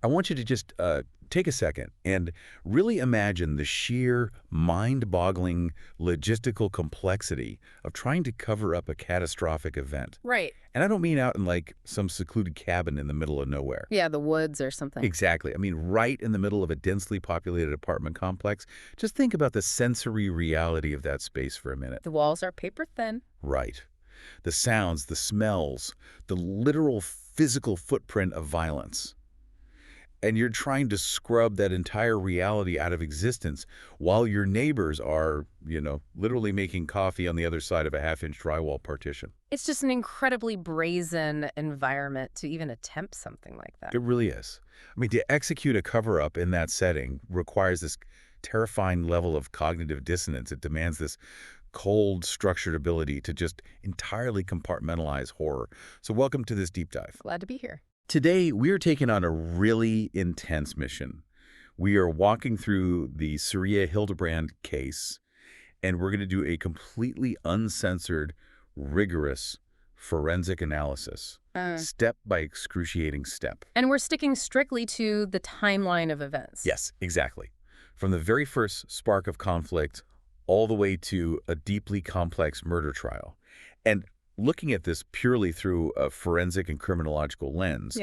I want you to just take a second and really imagine the sheer mind-boggling logistical complexity of trying to cover up a catastrophic event. Right. And I don't mean out in like some secluded cabin in the middle of nowhere. Yeah, the woods or something. Exactly. I mean, right in the middle of a densely populated apartment complex. Just think about the sensory reality of that space for a minute. The walls are paper thin. Right. The sounds, the smells, the literal physical footprint of violence. And you're trying to scrub that entire reality out of existence while your neighbors are, literally making coffee on the other side of a half-inch drywall partition. It's just an incredibly brazen environment to even attempt something like that. It really is. I mean, to execute a cover-up in that setting requires this terrifying level of cognitive dissonance. It demands this cold, structured ability to just entirely compartmentalize horror. So welcome to this deep dive. Glad to be here. Today, we're taking on a really intense mission. We are walking through the Saria Hildabrand case, and we're going to do a completely uncensored, rigorous forensic analysis, step by excruciating step. And we're sticking strictly to the timeline of events. Yes, exactly. From the very first spark of conflict all the way to a deeply complex murder trial. And looking at this purely through a forensic and criminological lens,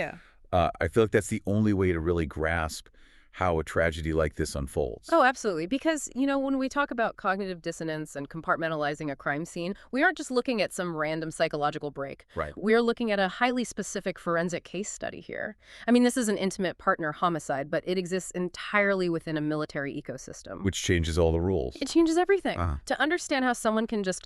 I feel like that's the only way to really grasp how a tragedy like this unfolds. Oh, absolutely. Because, when we talk about cognitive dissonance and compartmentalizing a crime scene, we aren't just looking at some random psychological break. Right. We're looking at a highly specific forensic case study here. I mean, this is an intimate partner homicide, but it exists entirely within a military ecosystem. Which changes all the rules. It changes everything. To understand how someone can just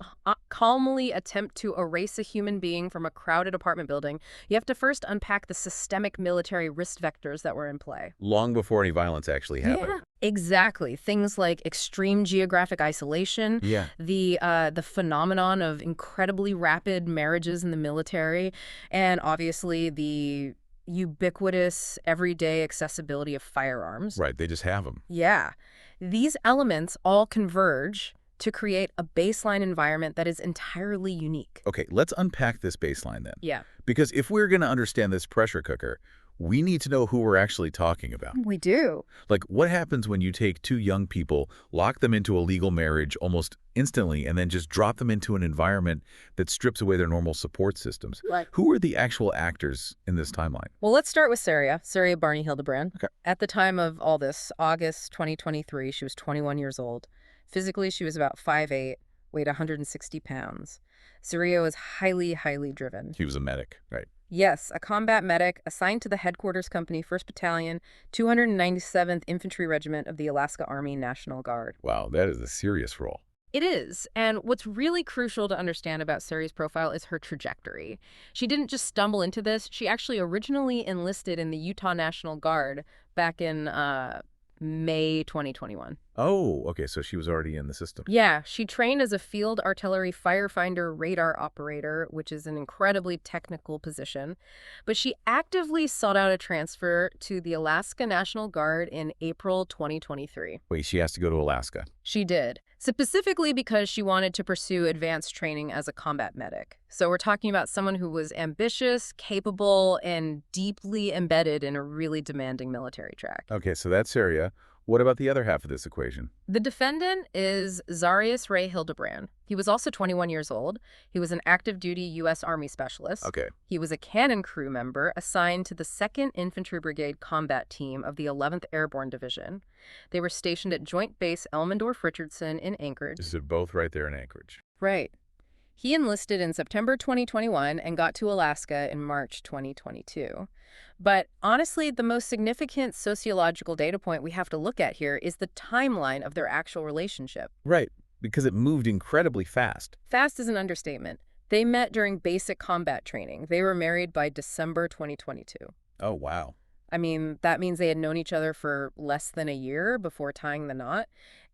calmly attempt to erase a human being from a crowded apartment building, you have to first unpack the systemic military risk vectors that were in play. Long before any violence actually happened. Yeah, exactly. Things like extreme geographic isolation, the phenomenon of incredibly rapid marriages in the military, and obviously the ubiquitous everyday accessibility of firearms. Right, they just have them. Yeah. These elements all converge to create a baseline environment that is entirely unique. Okay, let's unpack this baseline then. Yeah. Because if we're going to understand this pressure cooker, we need to know who we're actually talking about. We do. Like, what happens when you take two young people, lock them into a legal marriage almost instantly, and then just drop them into an environment that strips away their normal support systems? Right. Who are the actual actors in this timeline? Well, let's start with Saria Barney Hildebrand. Okay. At the time of all this, August 2023, she was 21 years old. Physically, she was about 5'8", weighed 160 pounds. Saria was highly, highly driven. He was a medic, right? Yes, a combat medic assigned to the Headquarters Company, 1st Battalion, 297th Infantry Regiment of the Alaska Army National Guard. Wow, that is a serious role. It is, and what's really crucial to understand about Saria's profile is her trajectory. She didn't just stumble into this. She actually originally enlisted in the Utah National Guard back in May 2021. Oh, okay, so she was already in the system. Yeah, she trained as a field artillery firefinder radar operator, which is an incredibly technical position. But she actively sought out a transfer to the Alaska National Guard in April 2023. Wait, she has to go to Alaska. She did, specifically because she wanted to pursue advanced training as a combat medic. So we're talking about someone who was ambitious, capable, and deeply embedded in a really demanding military track. Okay, so that's Saria. What about the other half of this equation? The defendant is Saria Ray Hildabrand. He was also 21 years old. He was an active-duty U.S. Army specialist. Okay. He was a cannon crew member assigned to the 2nd Infantry Brigade Combat Team of the 11th Airborne Division. They were stationed at Joint Base Elmendorf-Richardson in Anchorage. This is both right there in Anchorage. Right. He enlisted in September 2021 and got to Alaska in March 2022. But honestly, the most significant sociological data point we have to look at here is the timeline of their actual relationship. Right, because it moved incredibly fast. Fast is an understatement. They met during basic combat training. They were married by December 2022. Oh, wow. I mean, that means they had known each other for less than a year before tying the knot.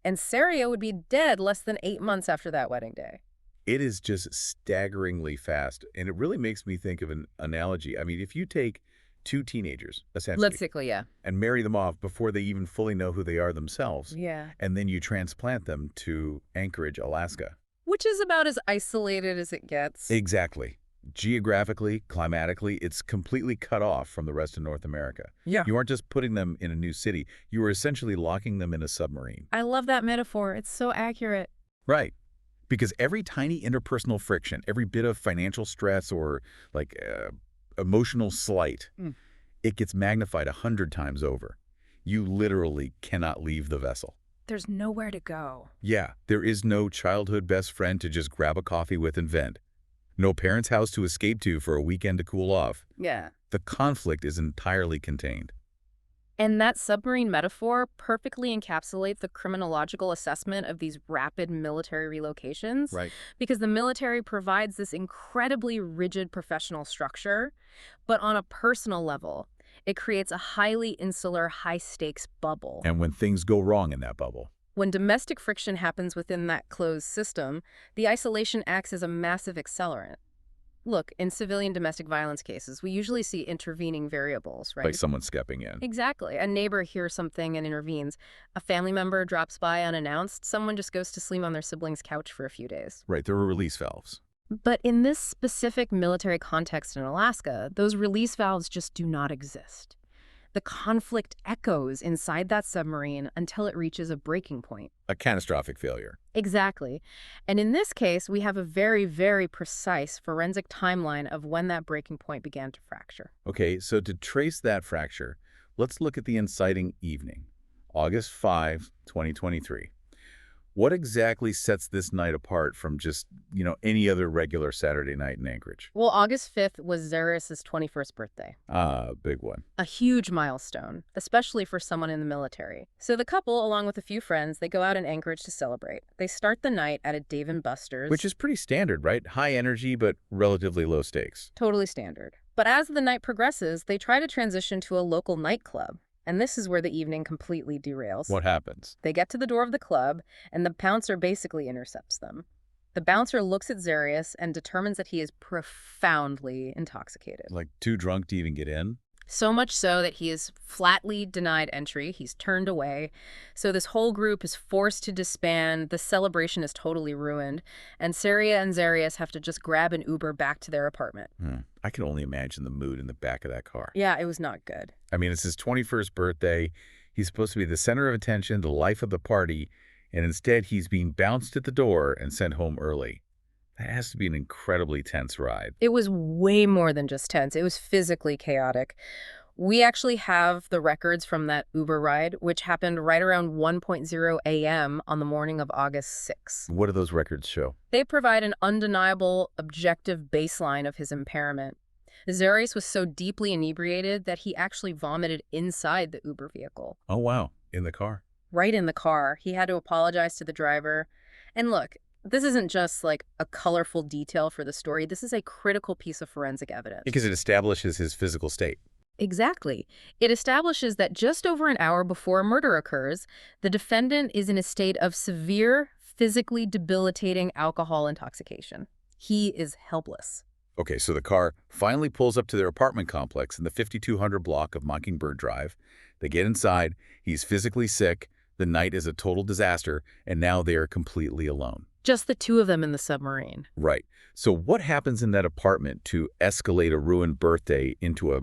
And Saria would be dead less than 8 months after that wedding day. It is just staggeringly fast. And it really makes me think of an analogy. I mean, if you take two teenagers, essentially, Basically, yeah. and marry them off before they even fully know who they are themselves, Yeah. and then you transplant them to Anchorage, Alaska. Which is about as isolated as it gets. Exactly. Geographically, climatically, it's completely cut off from the rest of North America. Yeah. You aren't just putting them in a new city. You are essentially locking them in a submarine. I love that metaphor. It's so accurate. Right. Because every tiny interpersonal friction, every bit of financial stress or like emotional slight, it gets magnified 100 times over. You literally cannot leave the vessel. There's nowhere to go. Yeah, there is no childhood best friend to just grab a coffee with and vent. No parent's house to escape to for a weekend to cool off. Yeah. The conflict is entirely contained. And that submarine metaphor perfectly encapsulates the criminological assessment of these rapid military relocations. Right. Because the military provides this incredibly rigid professional structure, but on a personal level, it creates a highly insular, high-stakes bubble. And when things go wrong in that bubble. When domestic friction happens within that closed system, the isolation acts as a massive accelerant. Look, in civilian domestic violence cases, we usually see intervening variables, right? Like someone stepping in. Exactly. A neighbor hears something and intervenes. A family member drops by unannounced. Someone just goes to sleep on their sibling's couch for a few days. Right, there are release valves. But in this specific military context in Alaska, those release valves just do not exist. The conflict echoes inside that submarine until it reaches a breaking point. A catastrophic failure. Exactly. And in this case, we have a very, very precise forensic timeline of when that breaking point began to fracture. Okay, so to trace that fracture, let's look at the inciting evening, August 5, 2023. What exactly sets this night apart from just, any other regular Saturday night in Anchorage? Well, August 5th was Zarius' 21st birthday. Ah, big one. A huge milestone, especially for someone in the military. So the couple, along with a few friends, they go out in Anchorage to celebrate. They start the night at a Dave & Buster's. Which is pretty standard, right? High energy, but relatively low stakes. Totally standard. But as the night progresses, they try to transition to a local nightclub. And this is where the evening completely derails. What happens? They get to the door of the club, and the bouncer basically intercepts them. The bouncer looks at Zarius and determines that he is profoundly intoxicated. Like too drunk to even get in? So much so that he is flatly denied entry. He's turned away. So this whole group is forced to disband. The celebration is totally ruined. And Saria and Zarius have to just grab an Uber back to their apartment. I can only imagine the mood in the back of that car. Yeah, it was not good. I mean, it's his 21st birthday. He's supposed to be the center of attention, the life of the party, and instead he's being bounced at the door and sent home early. That has to be an incredibly tense ride. It was way more than just tense. It was physically chaotic. We actually have the records from that Uber ride, which happened right around 1:00 a.m. on the morning of August 6th. What do those records show? They provide an undeniable, objective baseline of his impairment. Zarius was so deeply inebriated that he actually vomited inside the Uber vehicle. Oh, wow. In the car. Right in the car. He had to apologize to the driver. And look, this isn't just like a colorful detail for the story. This is a critical piece of forensic evidence. Because it establishes his physical state. Exactly. It establishes that just over an hour before a murder occurs, the defendant is in a state of severe, physically debilitating alcohol intoxication. He is helpless. Okay, so the car finally pulls up to their apartment complex in the 5200 block of Mockingbird Drive. They get inside. He's physically sick. The night is a total disaster, and now they are completely alone. Just the two of them in the submarine. Right. So what happens in that apartment to escalate a ruined birthday into a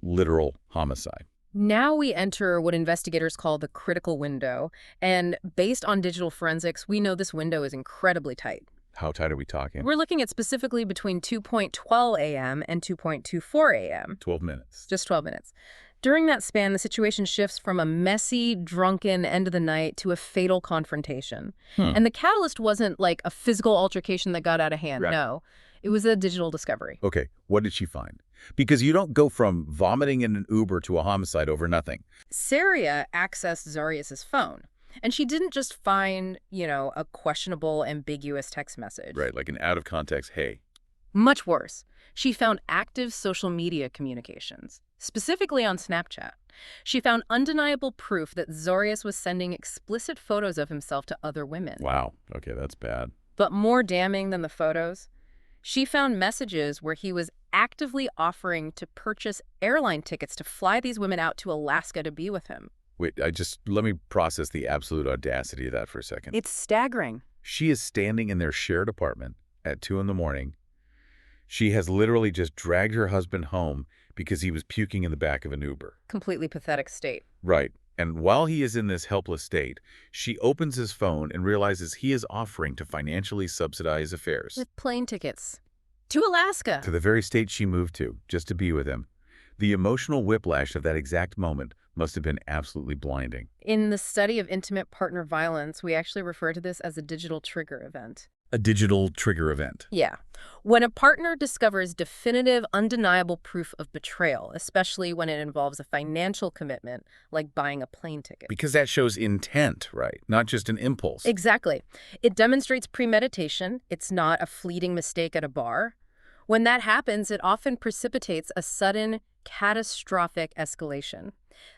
literal homicide? Now we enter what investigators call the critical window, and based on digital forensics, we know this window is incredibly tight. How tight are we talking? We're looking at specifically between 2:12 a.m. and 2:24 a.m. 12 minutes. Just 12 minutes. During that span, the situation shifts from a messy, drunken end of the night to a fatal confrontation. And the catalyst wasn't like a physical altercation that got out of hand. Right. No, it was a digital discovery. Okay, what did she find? Because you don't go from vomiting in an Uber to a homicide over nothing. Saria accessed Zarius' phone. And she didn't just find, a questionable, ambiguous text message. Right, like an out-of-context, hey. Much worse. She found active social media communications, specifically on Snapchat. She found undeniable proof that Zarius was sending explicit photos of himself to other women. Wow, okay, that's bad. But more damning than the photos, she found messages where he was actively offering to purchase airline tickets to fly these women out to Alaska to be with him. Wait, let me process the absolute audacity of that for a second. It's staggering. She is standing in their shared apartment at 2 in the morning. She has literally just dragged her husband home because he was puking in the back of an Uber. Completely pathetic state. Right. And while he is in this helpless state, she opens his phone and realizes he is offering to financially subsidize affairs. With plane tickets. To Alaska. To the very state she moved to, just to be with him. The emotional whiplash of that exact moment must have been absolutely blinding. In the study of intimate partner violence, we actually refer to this as a digital trigger event. A digital trigger event. Yeah. When a partner discovers definitive, undeniable proof of betrayal, especially when it involves a financial commitment, like buying a plane ticket. Because that shows intent, right? Not just an impulse. Exactly. It demonstrates premeditation. It's not a fleeting mistake at a bar. When that happens, it often precipitates a sudden, catastrophic escalation.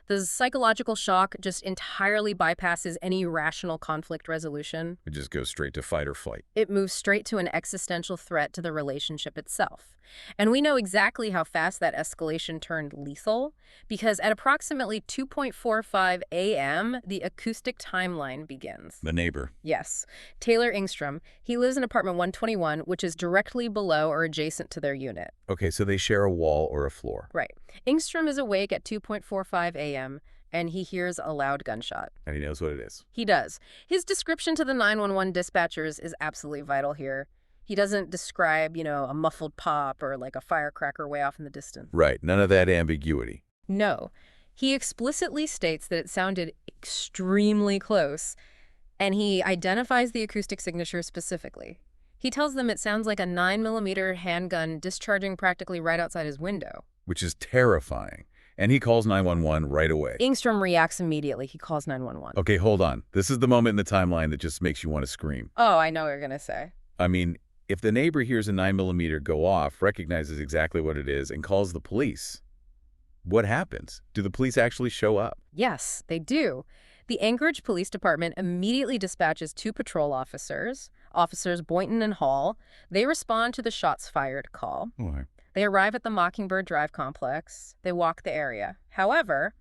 The psychological shock just entirely bypasses any rational conflict resolution. It just goes straight to fight or flight. It moves straight to an existential threat to the relationship itself. And we know exactly how fast that escalation turned lethal, because at approximately 2:45 a.m., the acoustic timeline begins. The neighbor. Yes. Taylor Engstrom, he lives in apartment 121, which is directly below or adjacent to their unit. Okay, so they share a wall or a floor. Right. Engstrom is awake at 2:45 a.m., and he hears a loud gunshot. And he knows what it is. He does. His description to the 911 dispatchers is absolutely vital here. He doesn't describe, a muffled pop or like a firecracker way off in the distance. Right, none of that ambiguity. No. He explicitly states that it sounded extremely close, and he identifies the acoustic signature specifically. He tells them it sounds like a 9mm handgun discharging practically right outside his window. Which is terrifying. And he calls 911 right away. Engstrom reacts immediately. He calls 911. Okay, hold on. This is the moment in the timeline that just makes you want to scream. Oh, I know what you're going to say. I mean, if the neighbor hears a 9mm go off, recognizes exactly what it is, and calls the police, what happens? Do the police actually show up? Yes, they do. The Anchorage Police Department immediately dispatches 2 patrol officers, Officers Boynton and Hall. They respond to the shots fired call. Why? They arrive at the Mockingbird Drive complex. They walk the area. However,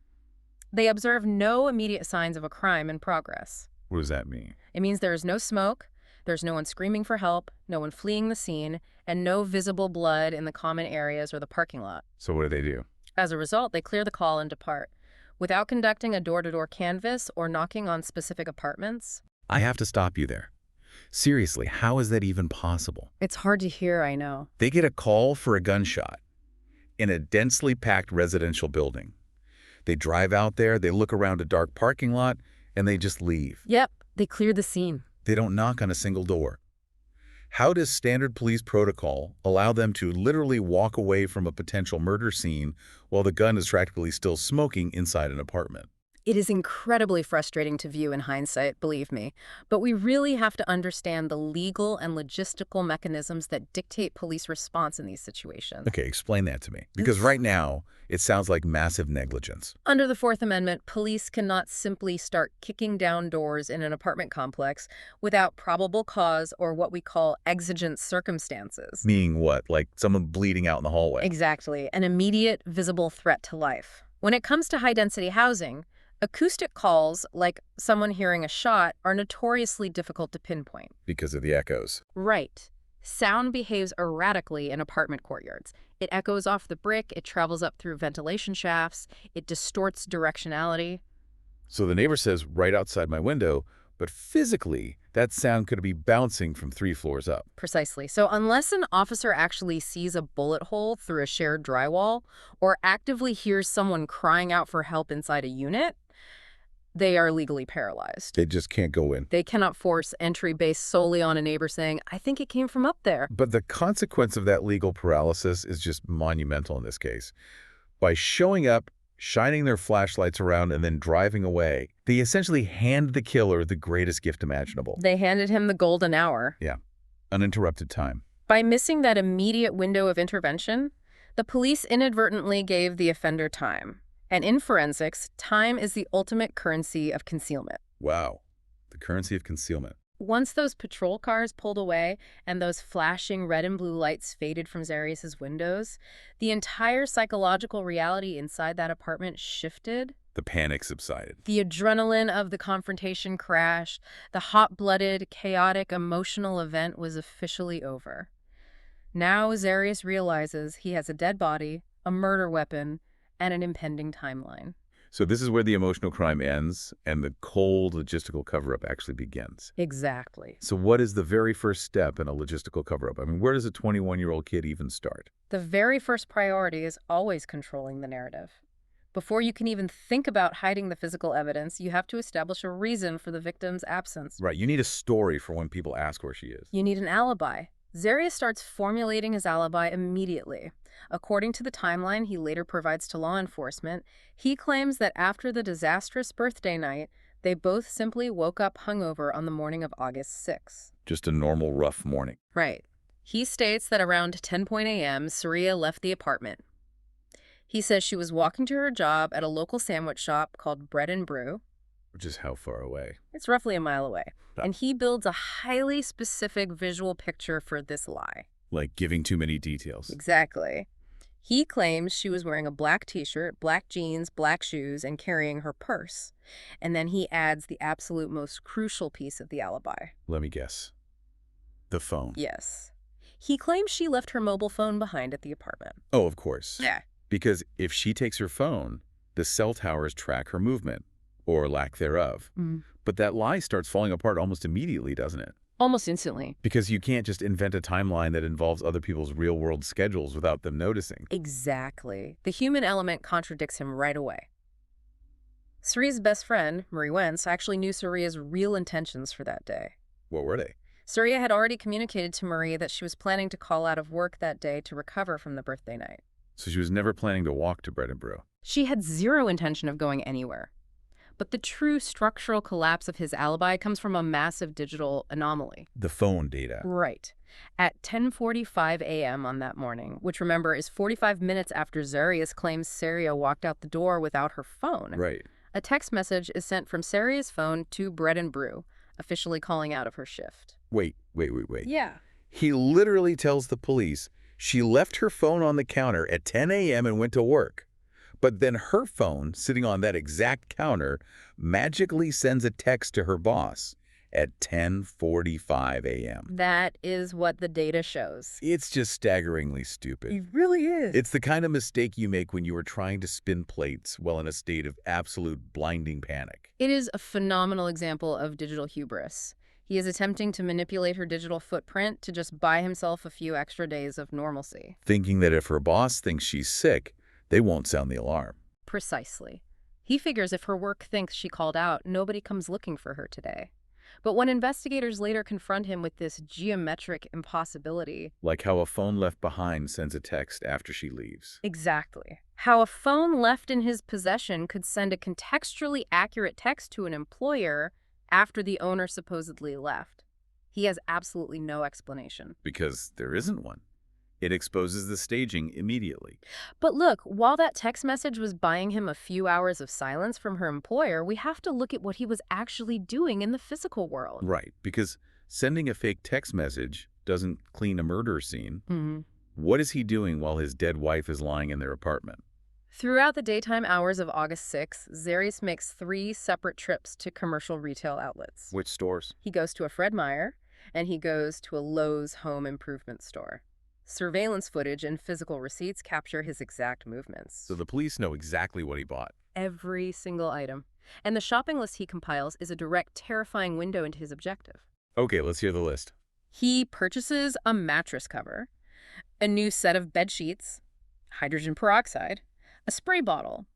they observe no immediate signs of a crime in progress. What does that mean? It means there is no smoke, there's no one screaming for help, no one fleeing the scene, and no visible blood in the common areas or the parking lot. So what do? As a result, they clear the call and depart, without conducting a door-to-door canvass or knocking on specific apartments. I have to stop you there. Seriously, how is that even possible? It's hard to hear, I know. They get a call for a gunshot in a densely packed residential building. They drive out there, they look around a dark parking lot, and they just leave. Yep, they clear the scene. They don't knock on a single door. How does standard police protocol allow them to literally walk away from a potential murder scene while the gun is practically still smoking inside an apartment? It is incredibly frustrating to view in hindsight, believe me, but we really have to understand the legal and logistical mechanisms that dictate police response in these situations. Okay, explain that to me. Because right now, it sounds like massive negligence. Under the Fourth Amendment, police cannot simply start kicking down doors in an apartment complex without probable cause or what we call exigent circumstances. Meaning what? Like someone bleeding out in the hallway? Exactly. An immediate, visible threat to life. When it comes to high-density housing, acoustic calls, like someone hearing a shot, are notoriously difficult to pinpoint. Because of the echoes. Right. Sound behaves erratically in apartment courtyards. It echoes off the brick, it travels up through ventilation shafts, it distorts directionality. So the neighbor says, right outside my window, but physically, that sound could be bouncing from 3 floors up. Precisely. So unless an officer actually sees a bullet hole through a shared drywall or actively hears someone crying out for help inside a unit, they are legally paralyzed. They just can't go in. They cannot force entry based solely on a neighbor saying, I think it came from up there. But the consequence of that legal paralysis is just monumental in this case. By showing up, shining their flashlights around, and then driving away, they essentially hand the killer the greatest gift imaginable. They handed him the golden hour. Yeah, uninterrupted time. By missing that immediate window of intervention, the police inadvertently gave the offender time. And in forensics, time is the ultimate currency of concealment. Wow, the currency of concealment. Once those patrol cars pulled away and those flashing red and blue lights faded from Zarius's windows, the entire psychological reality inside that apartment shifted. The panic subsided. The adrenaline of the confrontation crashed. The hot-blooded, chaotic, emotional event was officially over. Now Zarius realizes he has a dead body, a murder weapon, and an impending timeline. So this is where the emotional crime ends and the cold logistical cover-up actually begins. Exactly. So what is the very first step in a logistical cover-up? I mean, where does a 21-year-old kid even start? The very first priority is always controlling the narrative. Before you can even think about hiding the physical evidence, you have to establish a reason for the victim's absence. Right, you need a story for when people ask where she is. You need an alibi. Zarius starts formulating his alibi immediately. According to the timeline he later provides to law enforcement, he claims that after the disastrous birthday night, they both simply woke up hungover on the morning of August 6th. Just a normal, rough morning. Right. He states that around 10 a.m., Saria left the apartment. He says she was walking to her job at a local sandwich shop called Bread and Brew. Which is how far away? It's roughly a mile away. Ah. And he builds a highly specific visual picture for this lie. Like giving too many details. Exactly. He claims she was wearing a black t-shirt, black jeans, black shoes, and carrying her purse. And then he adds the absolute most crucial piece of the alibi. Let me guess. The phone. Yes. He claims she left her mobile phone behind at the apartment. Oh, of course. Yeah. Because if she takes her phone, the cell towers track her movement, or lack thereof. But that lie starts falling apart almost immediately, doesn't it? Almost instantly. Because you can't just invent a timeline that involves other people's real-world schedules without them noticing. Exactly. The human element contradicts him right away. Saria's best friend, Marie Wentz, actually knew Saria's real intentions for that day. What were they? Saria had already communicated to Marie that she was planning to call out of work that day to recover from the birthday night. So she was never planning to walk to Bread and Brew. She had zero intention of going anywhere. But the true structural collapse of his alibi comes from a massive digital anomaly. The phone data. Right. At 10:45 a.m. on that morning, which remember is 45 minutes after Zarius claims Saria walked out the door without her phone. Right. A text message is sent from Saria's phone to Bread and Brew, officially calling out of her shift. Wait. Yeah. He literally tells the police she left her phone on the counter at 10 a.m. and went to work. But then her phone, sitting on that exact counter, magically sends a text to her boss at 10:45 a.m. That is what the data shows. It's just staggeringly stupid. It really is. It's the kind of mistake you make when you are trying to spin plates while in a state of absolute blinding panic. It is a phenomenal example of digital hubris. He is attempting to manipulate her digital footprint to just buy himself a few extra days of normalcy. Thinking that if her boss thinks she's sick, they won't sound the alarm. Precisely. He figures if her work thinks she called out, nobody comes looking for her today. But when investigators later confront him with this geometric impossibility... Like how a phone left behind sends a text after she leaves. Exactly. How a phone left in his possession could send a contextually accurate text to an employer after the owner supposedly left. He has absolutely no explanation. Because there isn't one. It exposes the staging immediately. But look, while that text message was buying him a few hours of silence from her employer, we have to look at what he was actually doing in the physical world. Right, because sending a fake text message doesn't clean a murder scene. What is he doing while his dead wife is lying in their apartment? Throughout the daytime hours of August 6th, Zarius makes 3 separate trips to commercial retail outlets. Which stores? He goes to a Fred Meyer, and he goes to a Lowe's home improvement store. Surveillance footage and physical receipts capture his exact movements. So the police know exactly what he bought. Every single item. And the shopping list he compiles is a direct, terrifying window into his objective. Okay, let's hear the list. He purchases a mattress cover, a new set of bed sheets, hydrogen peroxide, a spray bottle,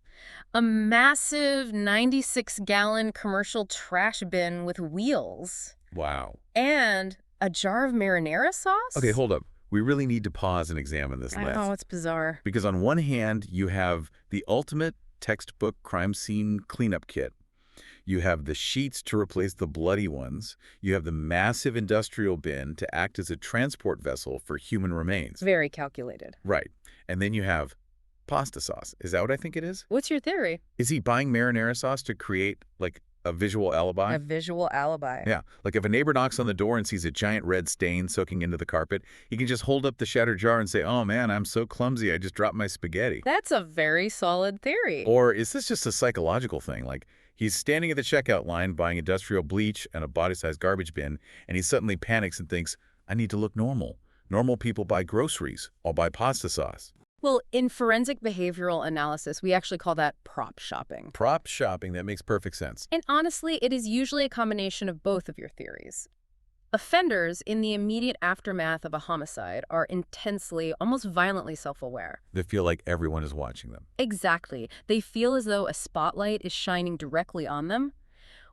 a massive 96-gallon commercial trash bin with wheels. Wow. And a jar of marinara sauce? Okay, hold up. We really need to pause and examine this list. I know, it's bizarre. Because on one hand, you have the ultimate textbook crime scene cleanup kit. You have the sheets to replace the bloody ones. You have the massive industrial bin to act as a transport vessel for human remains. Very calculated. Right. And then you have pasta sauce. Is that what I think it is? What's your theory? Is he buying marinara sauce to create, like, a visual alibi? A visual alibi. Yeah. Like if a neighbor knocks on the door and sees a giant red stain soaking into the carpet, he can just hold up the shattered jar and say, "Oh man, I'm so clumsy, I just dropped my spaghetti." That's a very solid theory. Or is this just a psychological thing? Like he's standing at the checkout line buying industrial bleach and a body-sized garbage bin, and he suddenly panics and thinks, "I need to look normal." Normal people buy groceries. I'll buy pasta sauce. Well, in forensic behavioral analysis, we actually call that prop shopping. Prop shopping, that makes perfect sense. And honestly, it is usually a combination of both of your theories. Offenders in the immediate aftermath of a homicide are intensely, almost violently self-aware. They feel like everyone is watching them. Exactly. They feel as though a spotlight is shining directly on them.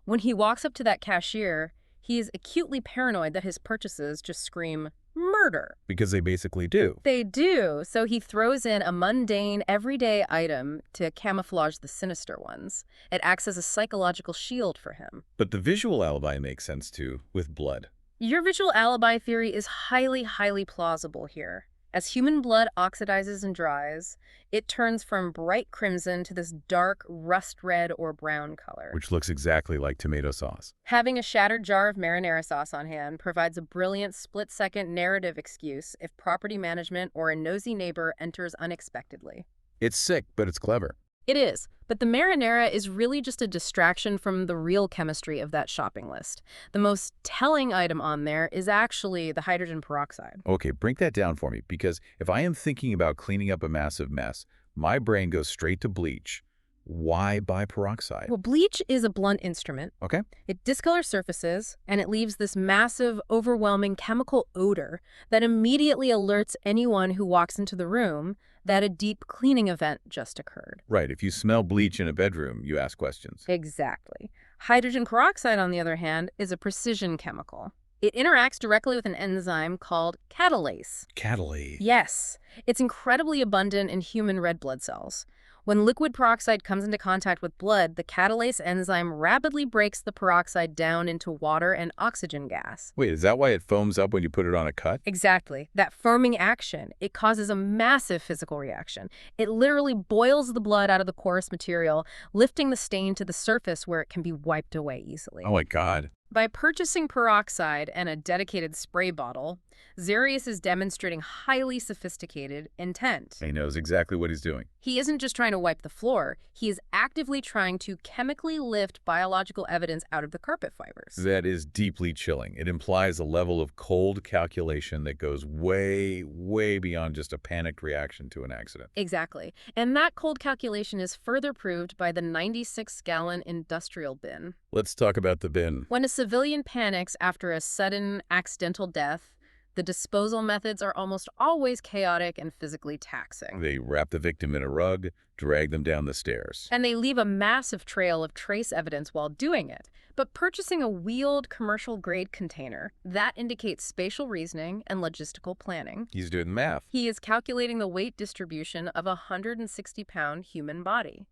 When he walks up to that cashier, he is acutely paranoid that his purchases just scream murder. Because they basically do. They do, so he throws in a mundane, everyday item to camouflage the sinister ones. It acts as a psychological shield for him. But the visual alibi makes sense too, with blood. Your visual alibi theory is highly, highly plausible here. As human blood oxidizes and dries, it turns from bright crimson to this dark rust red or brown color. Which looks exactly like tomato sauce. Having a shattered jar of marinara sauce on hand provides a brilliant split-second narrative excuse if property management or a nosy neighbor enters unexpectedly. It's sick, but it's clever. It is, but the marinara is really just a distraction from the real chemistry of that shopping list. The most telling item on there is actually the hydrogen peroxide. Okay, break that down for me, because if I am thinking about cleaning up a massive mess, my brain goes straight to bleach. Why buy peroxide? Well, bleach is a blunt instrument. Okay. It discolors surfaces, and it leaves this massive, overwhelming chemical odor that immediately alerts anyone who walks into the room that a deep cleaning event just occurred. Right, if you smell bleach in a bedroom, you ask questions. Exactly. Hydrogen peroxide, on the other hand, is a precision chemical. It interacts directly with an enzyme called catalase. Catalase. Yes, it's incredibly abundant in human red blood cells. When liquid peroxide comes into contact with blood, the catalase enzyme rapidly breaks the peroxide down into water and oxygen gas. Wait, is that why it foams up when you put it on a cut? Exactly. That foaming action, it causes a massive physical reaction. It literally boils the blood out of the porous material, lifting the stain to the surface where it can be wiped away easily. Oh my God. By purchasing peroxide and a dedicated spray bottle, Zarius is demonstrating highly sophisticated intent. He knows exactly what he's doing. He isn't just trying to wipe the floor. He is actively trying to chemically lift biological evidence out of the carpet fibers. That is deeply chilling. It implies a level of cold calculation that goes way, way beyond just a panicked reaction to an accident. Exactly. And that cold calculation is further proved by the 96-gallon industrial bin. Let's talk about the bin. When a civilian panics after a sudden accidental death, the disposal methods are almost always chaotic and physically taxing. They wrap the victim in a rug, drag them down the stairs. And they leave a massive trail of trace evidence while doing it. But purchasing a wheeled commercial-grade container, that indicates spatial reasoning and logistical planning. He's doing the math. He is calculating the weight distribution of a 160-pound human body.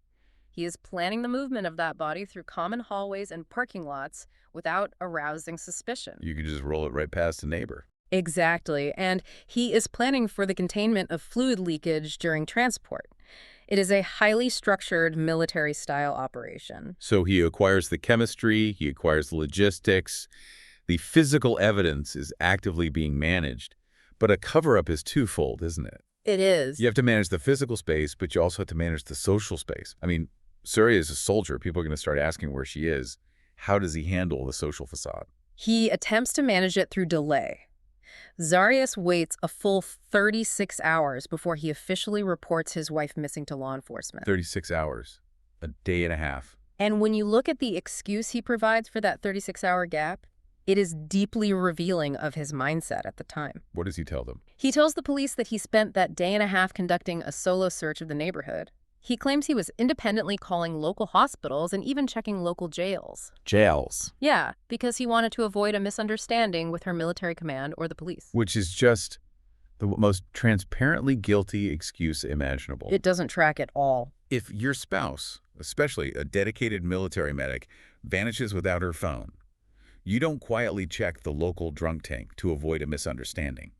He is planning the movement of that body through common hallways and parking lots without arousing suspicion. You could just roll it right past a neighbor. Exactly, and he is planning for the containment of fluid leakage during transport. It is a highly structured military-style operation. So he acquires the chemistry, he acquires the logistics. The physical evidence is actively being managed. But a cover-up is twofold, isn't it? It is. You have to manage the physical space, but you also have to manage the social space. I mean, Saria is a soldier. People are going to start asking where she is. How does he handle the social facade? He attempts to manage it through delay. Zarius waits a full 36 hours before he officially reports his wife missing to law enforcement. 36 hours. A day and a half. And when you look at the excuse he provides for that 36-hour gap, it is deeply revealing of his mindset at the time. What does he tell them? He tells the police that he spent that day and a half conducting a solo search of the neighborhood. He claims he was independently calling local hospitals and even checking local jails. Jails. Yeah, because he wanted to avoid a misunderstanding with her military command or the police. Which is just the most transparently guilty excuse imaginable. It doesn't track at all. If your spouse, especially a dedicated military medic, vanishes without her phone, you don't quietly check the local drunk tank to avoid a misunderstanding.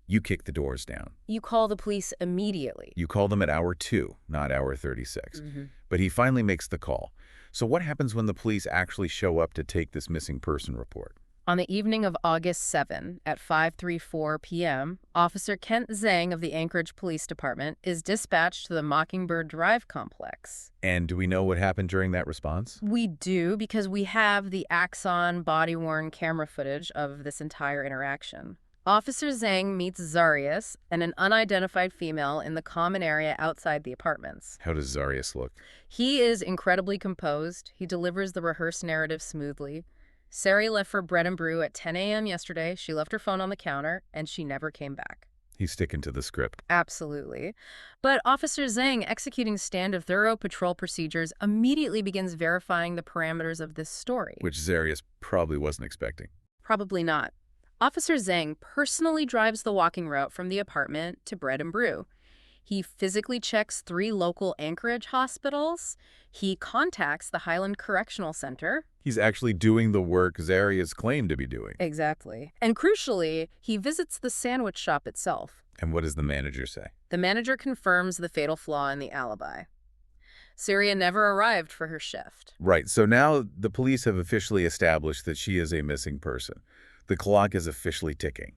You kick the doors down. You call the police immediately. You call them at hour 2, not hour 36. But he finally makes the call. So what happens when the police actually show up to take this missing person report? On the evening of August 7 at 5:34 p.m., Officer Kent Zhang of the Anchorage Police Department is dispatched to the Mockingbird Drive complex. And do we know what happened during that response? We do, because we have the Axon body-worn camera footage of this entire interaction. Officer Zhang meets Zarius and an unidentified female in the common area outside the apartments. How does Zarius look? He is incredibly composed. He delivers the rehearsed narrative smoothly. Saria left for bread and brew at 10 a.m. yesterday. She left her phone on the counter, and she never came back. He's sticking to the script. Absolutely. But Officer Zhang, executing standard thorough patrol procedures, immediately begins verifying the parameters of this story. Which Zarius probably wasn't expecting. Probably not. Officer Zhang personally drives the walking route from the apartment to Bread and Brew. He physically checks 3 local Anchorage hospitals. He contacts the Highland Correctional Center. He's actually doing the work Zarius claimed to be doing. Exactly. And crucially, he visits the sandwich shop itself. And what does the manager say? The manager confirms the fatal flaw in the alibi. Saria never arrived for her shift. Right, so now the police have officially established that she is a missing person. The clock is officially ticking.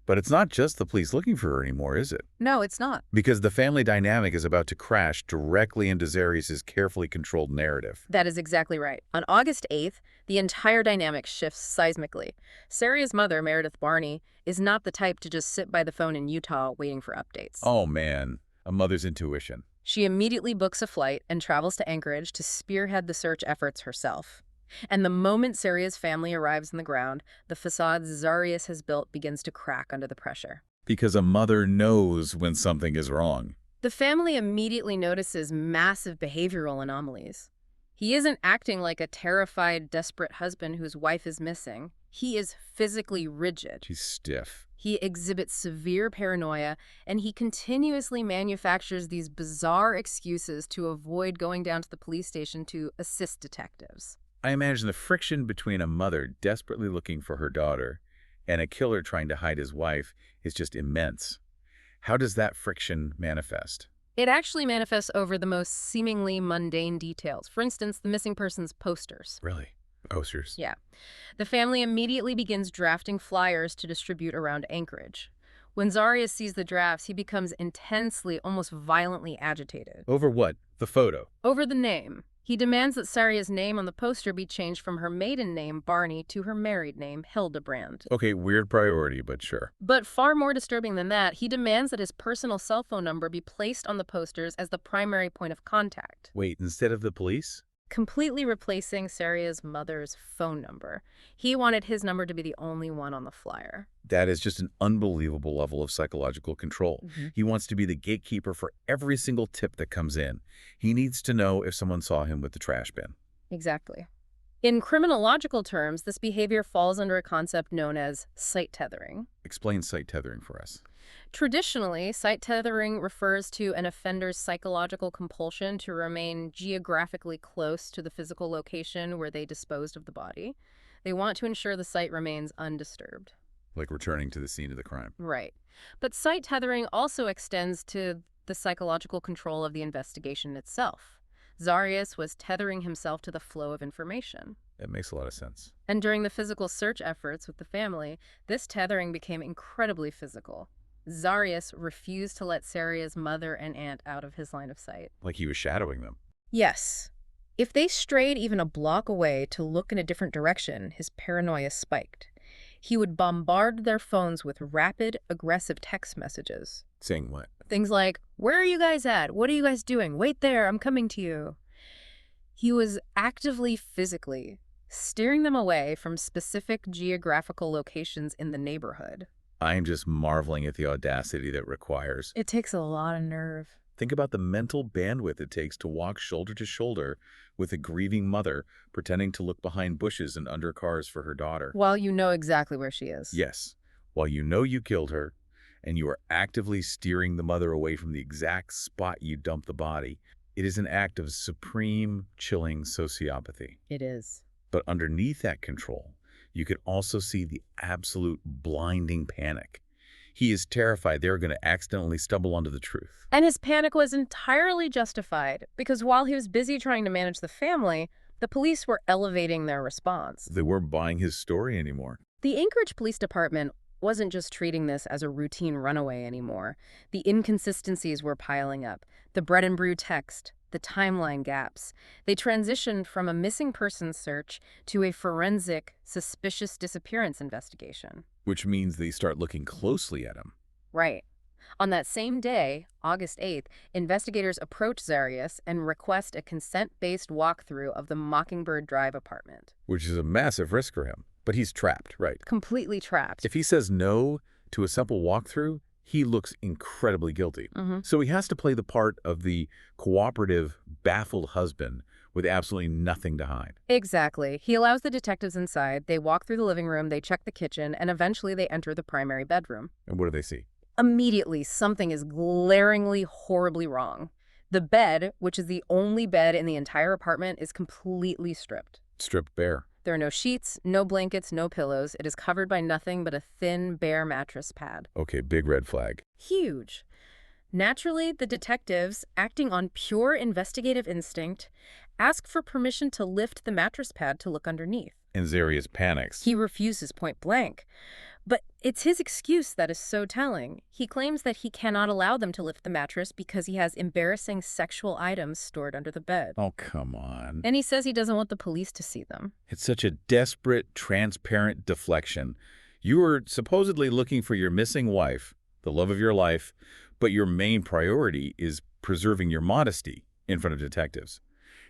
But it's not just the police looking for her anymore, is it? No, it's not. Because the family dynamic is about to crash directly into Zarius' carefully controlled narrative. That is exactly right. On August 8th, the entire dynamic shifts seismically. Saria's mother, Meredith Barney, is not the type to just sit by the phone in Utah waiting for updates. Oh man, a mother's intuition. She immediately books a flight and travels to Anchorage to spearhead the search efforts herself. And the moment Saria's family arrives on the ground, the facade Zarius has built begins to crack under the pressure. Because a mother knows when something is wrong. The family immediately notices massive behavioral anomalies. He isn't acting like a terrified, desperate husband whose wife is missing. He is physically rigid. She's stiff. He exhibits severe paranoia, and he continuously manufactures these bizarre excuses to avoid going down to the police station to assist detectives. I imagine the friction between a mother desperately looking for her daughter and a killer trying to hide his wife is just immense. How does that friction manifest? It actually manifests over the most seemingly mundane details. For instance, the missing person's posters. Really? Posters? Yeah. The family immediately begins drafting flyers to distribute around Anchorage. When Zarius sees the drafts, he becomes intensely, almost violently agitated. Over what? The photo? Over the name. He demands that Saria's name on the poster be changed from her maiden name, Barney, to her married name, Hildabrand. Okay, weird priority, but sure. But far more disturbing than that, he demands that his personal cell phone number be placed on the posters as the primary point of contact. Wait, instead of the police? Completely replacing Saria's mother's phone number. He wanted his number to be the only one on the flyer. That is just an unbelievable level of psychological control. He wants to be the gatekeeper for every single tip that comes in. He needs to know if someone saw him with the trash bin. Exactly. In criminological terms, this behavior falls under a concept known as site tethering. Explain site tethering for us. Traditionally, site tethering refers to an offender's psychological compulsion to remain geographically close to the physical location where they disposed of the body. They want to ensure the site remains undisturbed. Like returning to the scene of the crime. Right. But site tethering also extends to the psychological control of the investigation itself. Zarius was tethering himself to the flow of information. That makes a lot of sense. And during the physical search efforts with the family, this tethering became incredibly physical. Zarius refused to let Saria's mother and aunt out of his line of sight. Like he was shadowing them. Yes. If they strayed even a block away to look in a different direction, his paranoia spiked. He would bombard their phones with rapid, aggressive text messages. Saying what? Things like, "Where are you guys at? What are you guys doing? Wait there, I'm coming to you." He was actively, physically steering them away from specific geographical locations in the neighborhood. I am just marveling at the audacity that requires. It takes a lot of nerve. Think about the mental bandwidth it takes to walk shoulder to shoulder with a grieving mother pretending to look behind bushes and under cars for her daughter. While you know exactly where she is. Yes, while you know you killed her and you are actively steering the mother away from the exact spot you dumped the body, it is an act of supreme, chilling sociopathy. It is. But underneath that control, you could also see the absolute blinding panic. He is terrified they're going to accidentally stumble onto the truth. And his panic was entirely justified, because while he was busy trying to manage the family, the police were elevating their response. They weren't buying his story anymore. The Anchorage Police Department wasn't just treating this as a routine runaway anymore. The inconsistencies were piling up. The bread and brew text, the timeline gaps. They transitioned from a missing persons search to a forensic, suspicious disappearance investigation. Which means they start looking closely at him. Right. On that same day, August 8th, investigators approach Zarius and request a consent-based walkthrough of the Mockingbird Drive apartment. Which is a massive risk for him. But he's trapped, right? Completely trapped. If he says no to a simple walkthrough, he looks incredibly guilty. So he has to play the part of the cooperative, baffled husband with absolutely nothing to hide. Exactly. He allows the detectives inside. They walk through the living room, they check the kitchen, and eventually they enter the primary bedroom. And what do they see? Immediately, something is glaringly, horribly wrong. The bed, which is the only bed in the entire apartment, is completely stripped. Stripped bare. There are no sheets, no blankets, no pillows. It is covered by nothing but a thin, bare mattress pad. Okay, big red flag. Huge. Naturally, the detectives, acting on pure investigative instinct, ask for permission to lift the mattress pad to look underneath. And Zarius panics. He refuses point blank. But it's his excuse that is so telling. He claims that he cannot allow them to lift the mattress because he has embarrassing sexual items stored under the bed. Oh, come on. And he says he doesn't want the police to see them. It's such a desperate, transparent deflection. You are supposedly looking for your missing wife, the love of your life, but your main priority is preserving your modesty in front of detectives.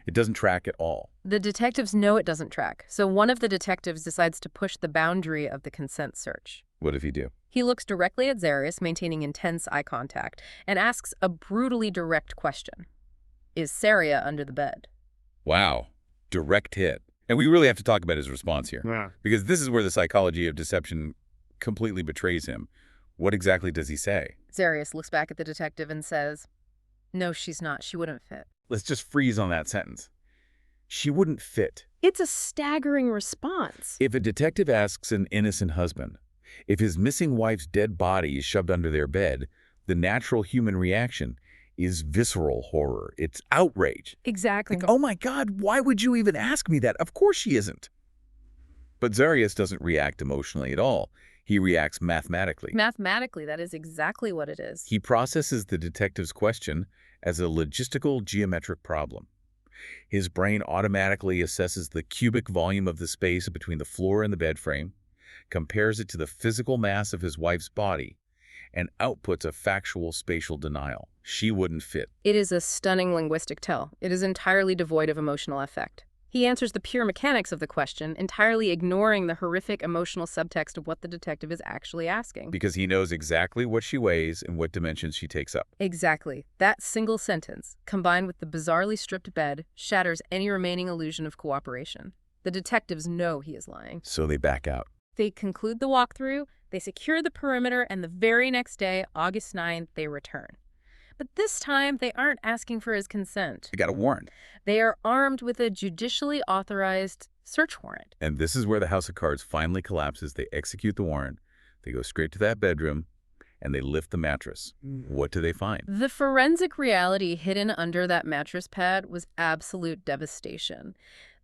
It doesn't track at all. The detectives know it doesn't track, so one of the detectives decides to push the boundary of the consent search. What does he do? He looks directly at Zarius, maintaining intense eye contact, and asks a brutally direct question. Is Saria under the bed? Wow. Direct hit. And we really have to talk about his response here. Yeah. Because this is where the psychology of deception completely betrays him. What exactly does he say? Zarius looks back at the detective and says, "No, she's not. She wouldn't fit." Let's just freeze on that sentence. She wouldn't fit. It's a staggering response. If a detective asks an innocent husband, if his missing wife's dead body is shoved under their bed, the natural human reaction is visceral horror. It's outrage. Exactly. Like, oh my God, why would you even ask me that? Of course she isn't. But Zarius doesn't react emotionally at all. He reacts mathematically. Mathematically, that is exactly what it is. He processes the detective's question as a logistical geometric problem. His brain automatically assesses the cubic volume of the space between the floor and the bed frame, compares it to the physical mass of his wife's body, and outputs a factual spatial denial. She wouldn't fit. It is a stunning linguistic tell. It is entirely devoid of emotional effect. He answers the pure mechanics of the question, entirely ignoring the horrific emotional subtext of what the detective is actually asking. Because he knows exactly what she weighs and what dimensions she takes up. Exactly. That single sentence, combined with the bizarrely stripped bed, shatters any remaining illusion of cooperation. The detectives know he is lying. So they back out. They conclude the walkthrough, they secure the perimeter, and the very next day, August 9th, they return. But this time, they aren't asking for his consent. They got a warrant. They are armed with a judicially authorized search warrant. And this is where the house of cards finally collapses. They execute the warrant. They go straight to that bedroom, and they lift the mattress. What do they find? The forensic reality hidden under that mattress pad was absolute devastation.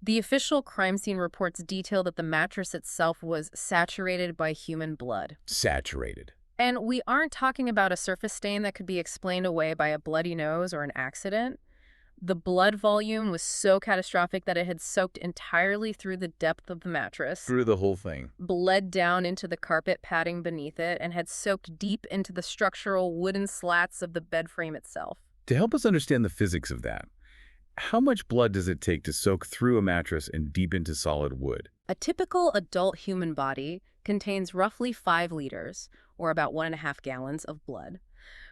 The official crime scene reports detail that the mattress itself was saturated by human blood. Saturated. And we aren't talking about a surface stain that could be explained away by a bloody nose or an accident. The blood volume was so catastrophic that it had soaked entirely through the depth of the mattress, Through the whole thing. bled down into the carpet padding beneath it, and had soaked deep into the structural wooden slats of the bed frame itself. To help us understand the physics of that, how much blood does it take to soak through a mattress and deep into solid wood? A typical adult human body contains roughly 5 liters, or about 1.5 gallons, of blood.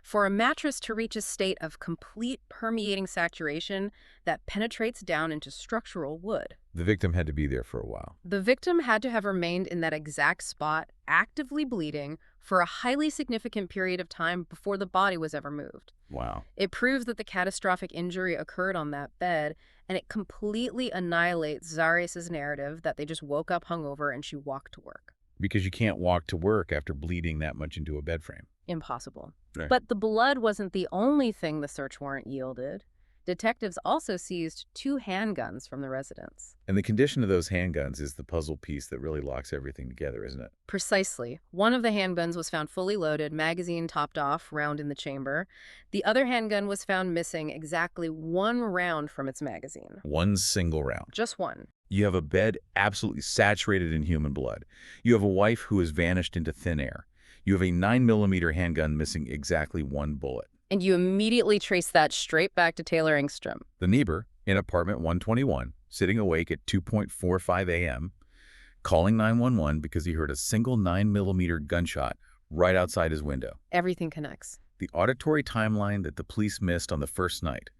For a mattress to reach a state of complete permeating saturation that penetrates down into structural wood, The victim had to be there for a while. the victim had to have remained in that exact spot, actively bleeding, for a highly significant period of time before the body was ever moved. Wow. It proves that the catastrophic injury occurred on that bed, and it completely annihilates Zarius' narrative that they just woke up hungover and she walked to work. Because you can't walk to work after bleeding that much into a bed frame. Impossible. Right. But the blood wasn't the only thing the search warrant yielded. Detectives also seized 2 handguns from the residence. And the condition of those handguns is the puzzle piece that really locks everything together, isn't it? Precisely. One of the handguns was found fully loaded, magazine topped off, round in the chamber. The other handgun was found missing exactly 1 round from its magazine. One single round. Just one. You have a bed absolutely saturated in human blood. You have a wife who has vanished into thin air. You have a 9mm handgun missing exactly 1 bullet. And you immediately trace that straight back to Taylor Engstrom. The neighbor in apartment 121, sitting awake at 2:45 a.m., calling 911 because he heard a single 9mm gunshot right outside his window. Everything connects. The auditory timeline that the police missed on the first night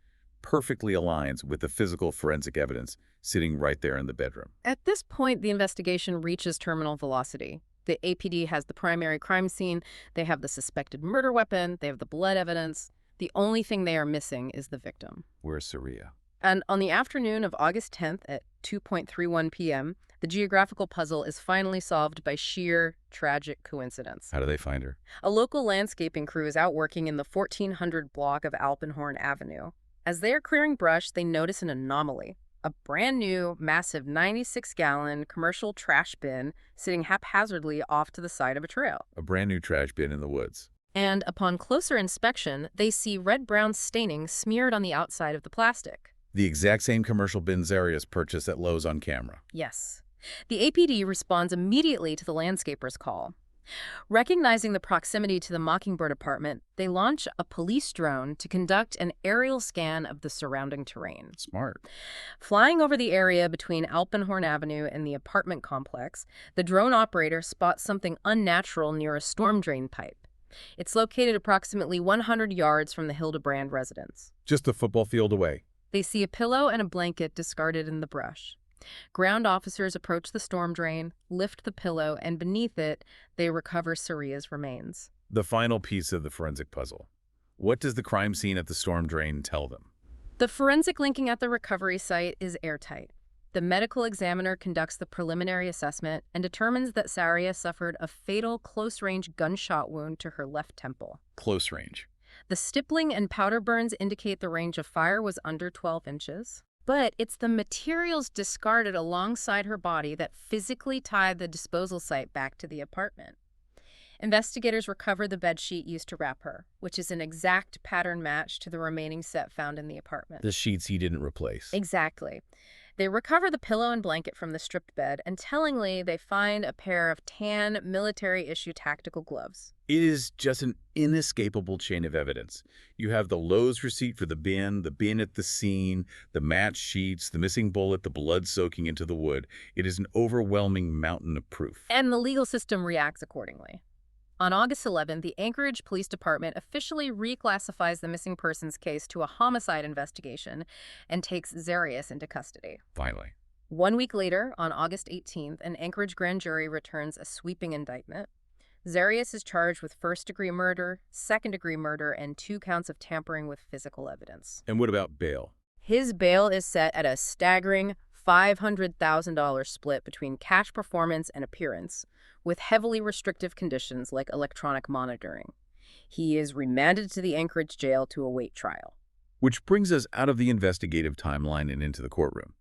perfectly aligns with the physical forensic evidence sitting right there in the bedroom. At this point, the investigation reaches terminal velocity. The APD has the primary crime scene, they have the suspected murder weapon, they have the blood evidence. The only thing they are missing is the victim. Where's Saria? And on the afternoon of August 10th at 2:31 p.m., the geographical puzzle is finally solved by sheer tragic coincidence. How do they find her? A local landscaping crew is out working in the 1400 block of Alpenhorn Avenue. As they are clearing brush, they notice an anomaly. A brand new, massive 96-gallon commercial trash bin sitting haphazardly off to the side of a trail. A brand new trash bin in the woods. And upon closer inspection, they see red-brown staining smeared on the outside of the plastic. The exact same commercial bin Zarius purchased at Lowe's on camera. Yes. The APD responds immediately to the landscaper's call. Recognizing the proximity to the Mockingbird apartment, they launch a police drone to conduct an aerial scan of the surrounding terrain. Smart. Flying over the area between Alpenhorn Avenue and the apartment complex, the drone operator spots something unnatural near a storm drain pipe. It's located approximately 100 yards from the Hildabrand residence. Just a football field away. They see a pillow and a blanket discarded in the brush. Ground officers approach the storm drain, lift the pillow, and beneath it, they recover Saria's remains. The final piece of the forensic puzzle. What does the crime scene at the storm drain tell them? The forensic linking at the recovery site is airtight. The medical examiner conducts the preliminary assessment and determines that Saria suffered a fatal close-range gunshot wound to her left temple. Close range. The stippling and powder burns indicate the range of fire was under 12 inches. But it's the materials discarded alongside her body that physically tie the disposal site back to the apartment. Investigators recover the bedsheet used to wrap her, which is an exact pattern match to the remaining set found in the apartment. The sheets he didn't replace. Exactly. They recover the pillow and blanket from the stripped bed, and tellingly, they find a pair of tan military-issue tactical gloves. It is just an inescapable chain of evidence. You have the Lowe's receipt for the bin at the scene, the match sheets, the missing bullet, the blood soaking into the wood. It is an overwhelming mountain of proof. And the legal system reacts accordingly. On August 11th, the Anchorage Police Department officially reclassifies the missing persons case to a homicide investigation and takes Zarius into custody. Finally. 1 week later, on August 18th, an Anchorage grand jury returns a sweeping indictment. Zarius is charged with first-degree murder, second-degree murder, and 2 counts of tampering with physical evidence. And what about bail? His bail is set at a staggering $500,000 split between cash performance and appearance, with heavily restrictive conditions like electronic monitoring. He is remanded to the Anchorage jail to await trial. Which brings us out of the investigative timeline and into the courtroom.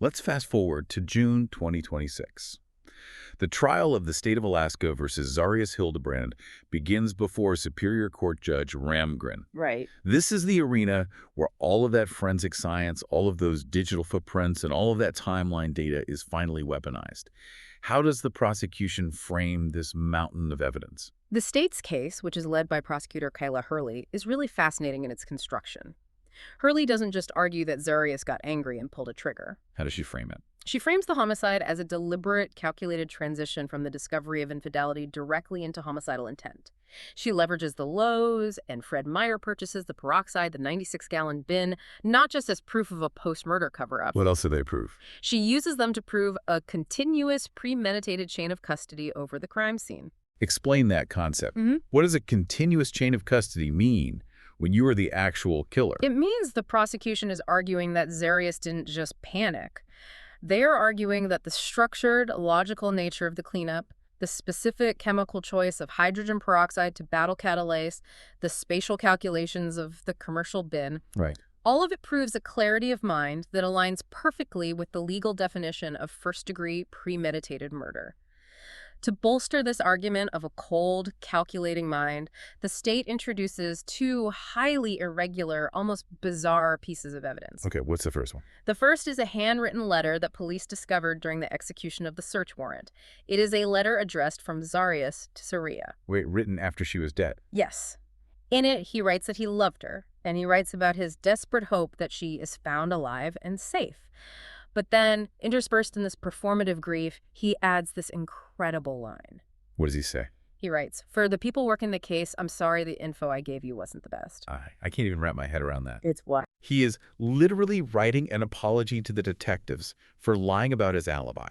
Let's fast forward to June 2026. The trial of the state of Alaska versus Saria Hildabrand begins before Superior Court Judge Ramgren. Right. This is the arena where all of that forensic science, all of those digital footprints, and all of that timeline data is finally weaponized. How does the prosecution frame this mountain of evidence? The state's case, which is led by prosecutor Kyla Hurley, is really fascinating in its construction. Hurley doesn't just argue that Zarius got angry and pulled a trigger. How does she frame it? She frames the homicide as a deliberate, calculated transition from the discovery of infidelity directly into homicidal intent. She leverages the Lowe's and Fred Meyer purchases, the peroxide, the 96-gallon bin, not just as proof of a post-murder cover-up. What else do they prove? She uses them to prove a continuous, premeditated chain of custody over the crime scene. Explain that concept. Mm-hmm. What does a continuous chain of custody mean when you are the actual killer? It means the prosecution is arguing that Zarius didn't just panic. They are arguing that the structured, logical nature of the cleanup, the specific chemical choice of hydrogen peroxide to battle catalase, the spatial calculations of the commercial bin, Right. All of it proves a clarity of mind that aligns perfectly with the legal definition of first-degree premeditated murder. To bolster this argument of a cold, calculating mind, the state introduces two highly irregular, almost bizarre pieces of evidence. Okay, what's the first one? The first is a handwritten letter that police discovered during the execution of the search warrant. It is a letter addressed from Zarius to Saria. Wait, written after she was dead? Yes. In it, he writes that he loved her, and he writes about his desperate hope that she is found alive and safe. But then, interspersed in this performative grief, he adds this incredible line. What does he say? He writes, "For the people working the case, I'm sorry the info I gave you wasn't the best." I can't even wrap my head around that. It's what? He is literally writing an apology to the detectives for lying about his alibi.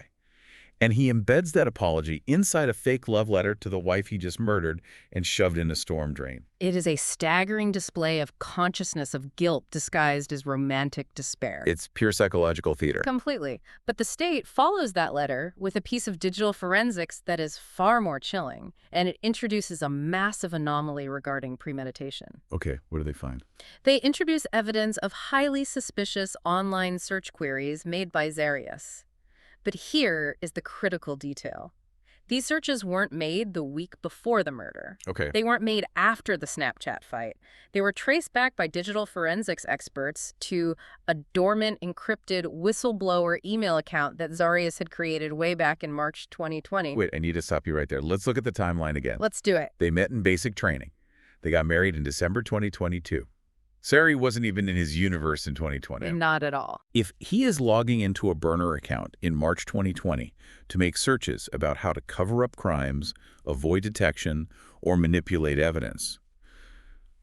And he embeds that apology inside a fake love letter to the wife he just murdered and shoved in a storm drain. It is a staggering display of consciousness of guilt disguised as romantic despair. It's pure psychological theater. Completely. But the state follows that letter with a piece of digital forensics that is far more chilling, and it introduces a massive anomaly regarding premeditation. Okay, what do they find? They introduce evidence of highly suspicious online search queries made by Zarius. But here is the critical detail. These searches weren't made the week before the murder. Okay. They weren't made after the Snapchat fight. They were traced back by digital forensics experts to a dormant, encrypted whistleblower email account that Zarius had created way back in March 2020. Wait, I need to stop you right there. Let's look at the timeline again. Let's do it. They met in basic training. They got married in December 2022. Saria wasn't even in his universe in 2020. Not at all. If he is logging into a burner account in March 2020 to make searches about how to cover up crimes, avoid detection, or manipulate evidence,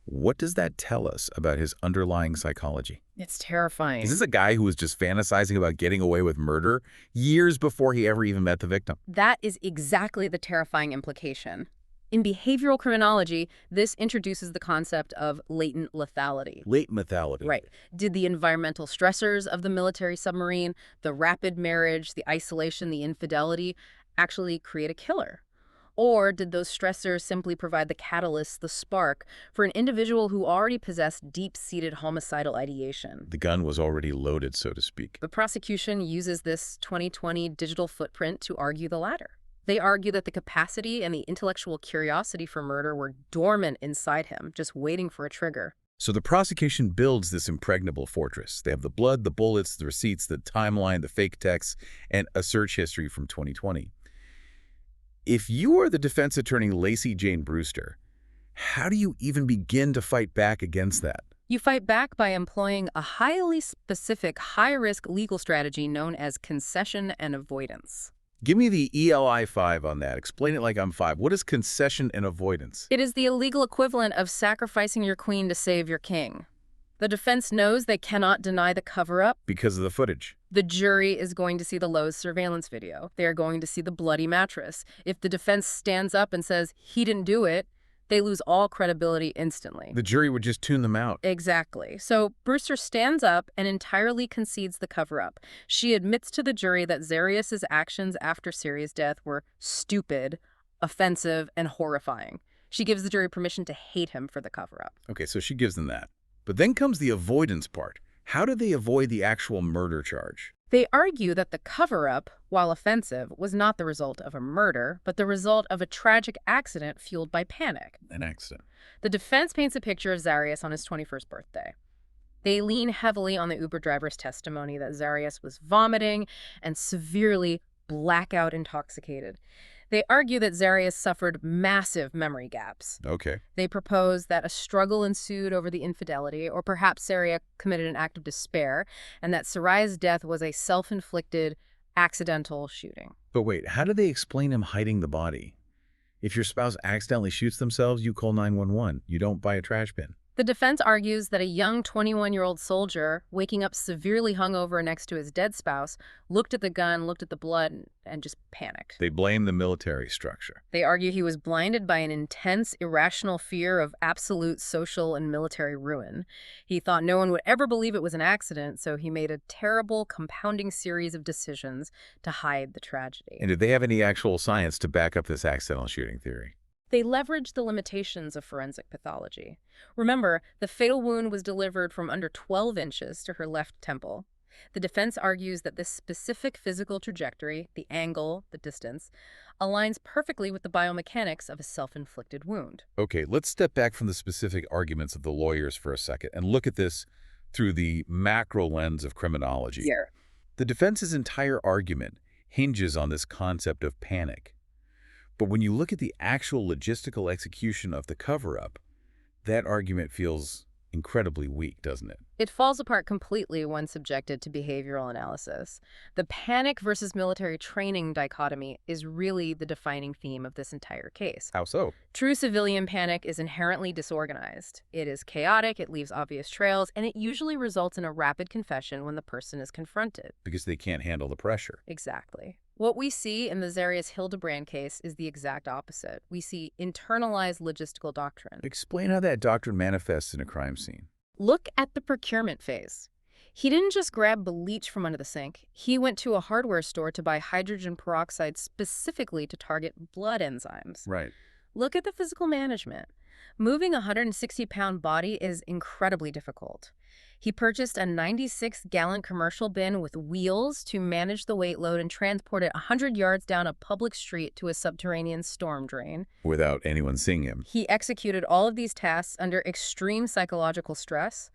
what does that tell us about his underlying psychology? It's terrifying. Is this a guy who was just fantasizing about getting away with murder years before he ever even met the victim? That is exactly the terrifying implication. In behavioral criminology, this introduces the concept of latent lethality. Latent lethality. Right. Did the environmental stressors of the military submarine, the rapid marriage, the isolation, the infidelity, actually create a killer? Or did those stressors simply provide the catalyst, the spark, for an individual who already possessed deep-seated homicidal ideation? The gun was already loaded, so to speak. The prosecution uses this 2020 digital footprint to argue the latter. They argue that the capacity and the intellectual curiosity for murder were dormant inside him, just waiting for a trigger. So the prosecution builds this impregnable fortress. They have the blood, the bullets, the receipts, the timeline, the fake texts, and a search history from 2020. If you are the defense attorney Lacey Jane Brewster, how do you even begin to fight back against that? You fight back by employing a highly specific, high-risk legal strategy known as concession and avoidance. Give me the ELI 5 on that. Explain it like I'm 5. What is concession and avoidance? It is the illegal equivalent of sacrificing your queen to save your king. The defense knows they cannot deny the cover-up. Because of the footage. The jury is going to see the Lowe's surveillance video. They are going to see the bloody mattress. If the defense stands up and says he didn't do it, they lose all credibility instantly. The jury would just tune them out. Exactly. So Brewster stands up and entirely concedes the cover-up. She admits to the jury that Zarius's actions after Saria's death were stupid, offensive, and horrifying. She gives the jury permission to hate him for the cover-up. Okay, so she gives them that. But then comes the avoidance part. How do they avoid the actual murder charge? They argue that the cover-up, while offensive, was not the result of a murder, but the result of a tragic accident fueled by panic. An accident. The defense paints a picture of Zarius on his 21st birthday. They lean heavily on the Uber driver's testimony that Zarius was vomiting and severely blackout intoxicated. They argue that Zarius suffered massive memory gaps. Okay. They propose that a struggle ensued over the infidelity, or perhaps Saria committed an act of despair, and that Saria's death was a self-inflicted, accidental shooting. But wait, how do they explain him hiding the body? If your spouse accidentally shoots themselves, you call 911. You don't buy a trash bin. The defense argues that a young 21-year-old soldier, waking up severely hungover next to his dead spouse, looked at the gun, looked at the blood, and just panicked. They blame the military structure. They argue he was blinded by an intense, irrational fear of absolute social and military ruin. He thought no one would ever believe it was an accident, so he made a terrible, compounding series of decisions to hide the tragedy. And did they have any actual science to back up this accidental shooting theory? They leveraged the limitations of forensic pathology. Remember, the fatal wound was delivered from under 12 inches to her left temple. The defense argues that this specific physical trajectory, the angle, the distance, aligns perfectly with the biomechanics of a self-inflicted wound. Okay, let's step back from the specific arguments of the lawyers for a second and look at this through the macro lens of criminology. Yeah. The defense's entire argument hinges on this concept of panic. But when you look at the actual logistical execution of the cover-up, that argument feels incredibly weak, doesn't it? It falls apart completely when subjected to behavioral analysis. The panic versus military training dichotomy is really the defining theme of this entire case. How so? True civilian panic is inherently disorganized. It is chaotic, it leaves obvious trails, and it usually results in a rapid confession when the person is confronted. Because they can't handle the pressure. Exactly. What we see in the Saria Hildabrand case is the exact opposite. We see internalized logistical doctrine. Explain how that doctrine manifests in a crime scene. Look at the procurement phase. He didn't just grab bleach from under the sink. He went to a hardware store to buy hydrogen peroxide specifically to target blood enzymes. Right. Look at the physical management. Moving a 160-pound body is incredibly difficult. He purchased a 96-gallon commercial bin with wheels to manage the weight load and transport it 100 yards down a public street to a subterranean storm drain. Without anyone seeing him. He executed all of these tasks under extreme psychological stress,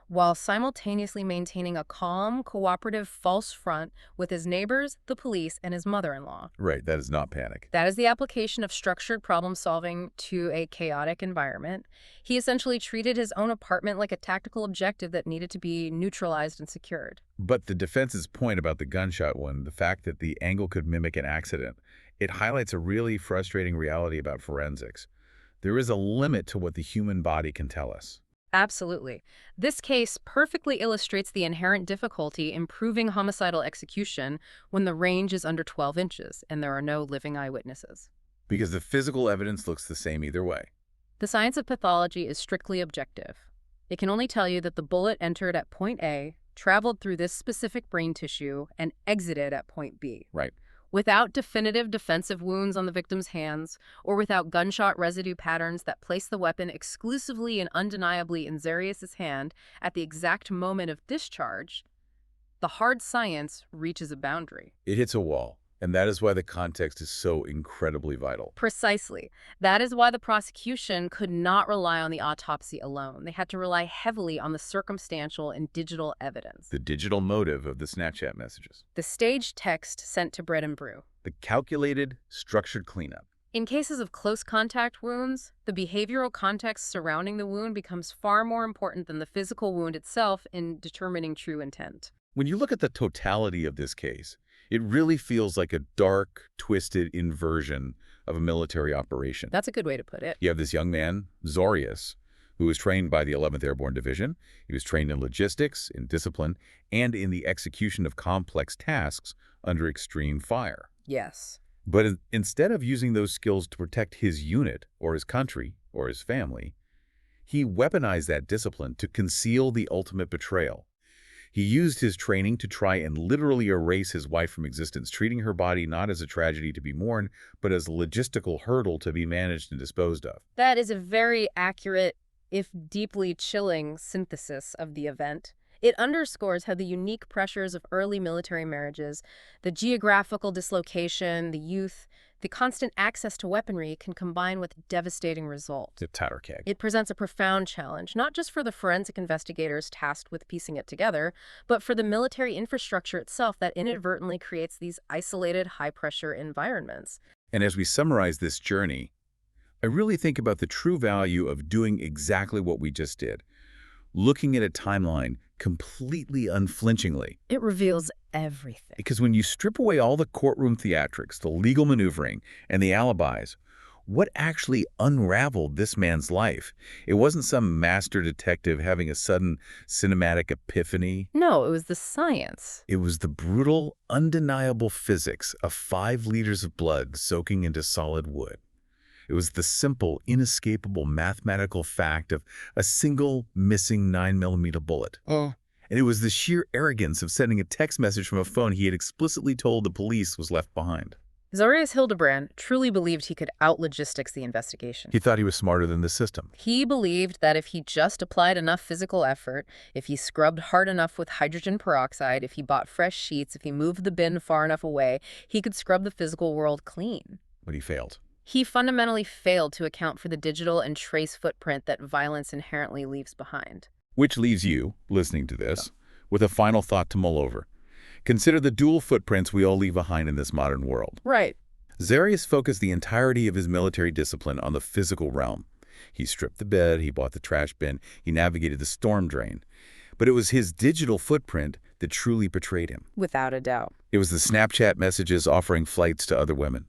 while simultaneously maintaining a calm, cooperative false front with his neighbors, the police, and his mother-in-law. Right, that is not panic. That is the application of structured problem-solving to a chaotic environment. He essentially treated his own apartment like a tactical objective that needed to be neutralized and secured. But the defense's point about the gunshot wound, the fact that the angle could mimic an accident, it highlights a really frustrating reality about forensics. There is a limit to what the human body can tell us. Absolutely. This case perfectly illustrates the inherent difficulty in proving homicidal execution when the range is under 12 inches and there are no living eyewitnesses. Because the physical evidence looks the same either way. The science of pathology is strictly objective. It can only tell you that the bullet entered at point A, traveled through this specific brain tissue, and exited at point B. Right. Without definitive defensive wounds on the victim's hands, or without gunshot residue patterns that place the weapon exclusively and undeniably in Zarius's hand at the exact moment of discharge, the hard science reaches a boundary. It hits a wall, and that is why the context is so incredibly vital. Precisely. That is why the prosecution could not rely on the autopsy alone. They had to rely heavily on the circumstantial and digital evidence. The digital motive of the Snapchat messages. The staged text sent to Bread and Brew. The calculated, structured cleanup. In cases of close contact wounds, the behavioral context surrounding the wound becomes far more important than the physical wound itself in determining true intent. When you look at the totality of this case, it really feels like a dark, twisted inversion of a military operation. That's a good way to put it. You have this young man, Zarius, who was trained by the 11th Airborne Division. He was trained in logistics, in discipline, and in the execution of complex tasks under extreme fire. Yes. But instead of using those skills to protect his unit or his country or his family, he weaponized that discipline to conceal the ultimate betrayal. He used his training to try and literally erase his wife from existence, treating her body not as a tragedy to be mourned, but as a logistical hurdle to be managed and disposed of. That is a very accurate, if deeply chilling, synthesis of the event. It underscores how the unique pressures of early military marriages, the geographical dislocation, the youth, the constant access to weaponry can combine with devastating results. The powder keg. It presents a profound challenge, not just for the forensic investigators tasked with piecing it together, but for the military infrastructure itself that inadvertently creates these isolated, high-pressure environments. And as we summarize this journey, I really think about the true value of doing exactly what we just did, looking at a timeline completely unflinchingly. It reveals everything. Because when you strip away all the courtroom theatrics, the legal maneuvering, and the alibis, what actually unraveled this man's life? It wasn't some master detective having a sudden cinematic epiphany. No, it was the science. It was the brutal, undeniable physics of 5 liters of blood soaking into solid wood. It was the simple, inescapable mathematical fact of a single missing 9mm bullet. And it was the sheer arrogance of sending a text message from a phone he had explicitly told the police was left behind. Saria Hildabrand truly believed he could out-logistics the investigation. He thought he was smarter than the system. He believed that if he just applied enough physical effort, if he scrubbed hard enough with hydrogen peroxide, if he bought fresh sheets, if he moved the bin far enough away, he could scrub the physical world clean. But he failed. He fundamentally failed to account for the digital and trace footprint that violence inherently leaves behind. Which leaves you, listening to this, with a final thought to mull over. Consider the dual footprints we all leave behind in this modern world. Right. Zarius focused the entirety of his military discipline on the physical realm. He stripped the bed, he bought the trash bin, he navigated the storm drain. But it was his digital footprint that truly betrayed him. Without a doubt. It was the Snapchat messages offering flights to other women.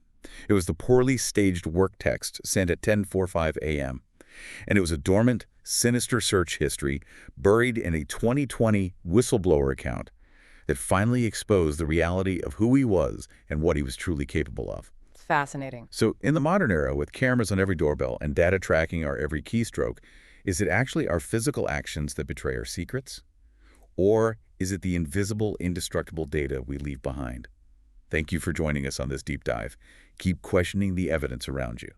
It was the poorly staged work text sent at 10:45 a.m. And it was a dormant, sinister search history buried in a 2020 whistleblower account that finally exposed the reality of who he was and what he was truly capable of. Fascinating. So in the modern era, with cameras on every doorbell and data tracking our every keystroke, is it actually our physical actions that betray our secrets? Or is it the invisible, indestructible data we leave behind? Thank you for joining us on this deep dive. Keep questioning the evidence around you.